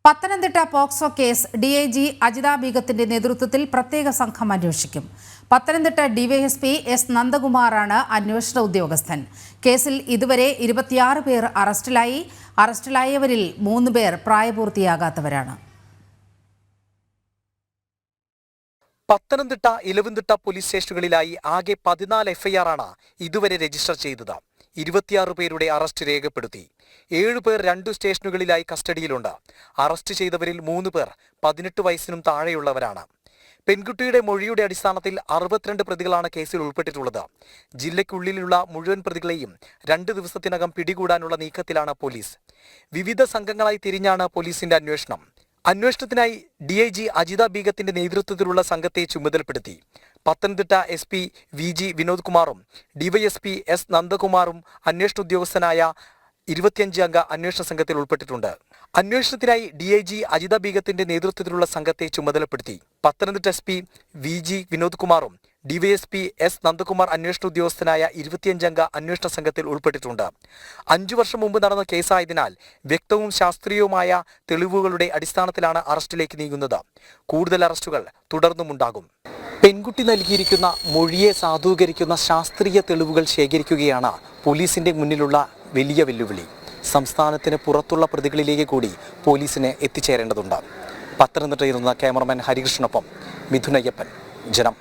Pathanamthitta POCSO case DIG Ajitha ബീഗത്തിന്റെ നേതൃത്വത്തിൽ പ്രത്യേക സംഘം അന്വേഷിക്കും. പത്തനംതിട്ട ഡിവൈഎസ്പി എസ് നന്ദകുമാറാണ് അന്വേഷണ ഉദ്യോഗസ്ഥൻ. കേസിൽ ഇതുവരെ 26 പേർ അറസ്റ്റിലായവരിൽ 3 പേർ പ്രായപൂർത്തിയാകാത്തവരാണ്. പത്തനംതിട്ട, ഇലവുംതിട്ട പോലീസ് സ്റ്റേഷനുകളിലായി ആകെ 14 FIR ആണ് ഇതുവരെ രജിസ്റ്റർ ചെയ്തത്. 26 പേരുടെ അറസ്റ്റ് രേഖപ്പെടുത്തി. 7 പേർ 2 സ്റ്റേഷനുകളിലായി കസ്റ്റഡിയിലുണ്ട്. അറസ്റ്റ് ചെയ്തവരിൽ 3 പേർ 18 വയസ്സിനും താഴെയുള്ളവരാണ്. പെൺകുട്ടിയുടെ മൊഴിയുടെ അടിസ്ഥാനത്തിൽ 62 പ്രതികളാണ് കേസിൽ ഉൾപ്പെട്ടിട്ടുള്ളത്. ജില്ലയ്ക്കുള്ളിലുള്ള മുഴുവൻ പ്രതികളെയും 2 ദിവസത്തിനകം പിടികൂടാനുള്ള നീക്കത്തിലാണ് പോലീസ്. വിവിധ സംഘങ്ങളായി തിരിഞ്ഞാണ് പോലീസിന്റെ അന്വേഷണം. അന്വേഷണത്തിനായി ഡിഐജി അജിത ബീഗത്തിന്റെ നേതൃത്വത്തിലുള്ള സംഘത്തെ ചുമതലപ്പെടുത്തി. പത്തനംതിട്ട SP VG വിനോദ് കുമാറും ഡിവൈഎസ്പി എസ് നന്ദകുമാറും അന്വേഷണ ഉദ്യോഗസ്ഥനായ 25 അംഗ അന്വേഷണ സംഘത്തിൽ ഉൾപ്പെട്ടിട്ടുണ്ട്. അന്വേഷണത്തിനായി ഡിഐജി അജിത ബീഗത്തിന്റെ നേതൃത്വത്തിലുള്ള സംഘത്തെ ചുമതലപ്പെടുത്തി. പത്തനംതിട്ട SP VG വിനോദ് കുമാറും ഡിവൈഎസ്പി എസ് നന്ദകുമാർ അന്വേഷണ ഉദ്യോഗസ്ഥനായ 25 അംഗ അന്വേഷണ സംഘത്തിൽ ഉൾപ്പെട്ടിട്ടുണ്ട്. 5 വർഷം മുമ്പ് നടന്ന കേസായതിനാൽ വ്യക്തവും ശാസ്ത്രീയവുമായ തെളിവുകളുടെ അടിസ്ഥാനത്തിലാണ് അറസ്റ്റിലേക്ക് നീങ്ങുന്നത്. കൂടുതൽ അറസ്റ്റുകൾ തുടർന്നുമുണ്ടാകും. പെൺകുട്ടി നൽകിയിരിക്കുന്ന മൊഴിയെ സാധൂകരിക്കുന്ന ശാസ്ത്രീയ തെളിവുകൾ ശേഖരിക്കുകയാണ് പോലീസിന്റെ മുന്നിലുള്ള വലിയ വെല്ലുവിളി. സംസ്ഥാനത്തിന് പുറത്തുള്ള പ്രതികളിലേക്ക് കൂടി പോലീസിന് എത്തിച്ചേരേണ്ടതുണ്ട്. പത്തനംതിട്ടയിൽ നിന്ന് ക്യാമറമാൻ ഹരികൃഷ്ണനൊപ്പം മിഥുനയ്യപ്പൻ, ജനം.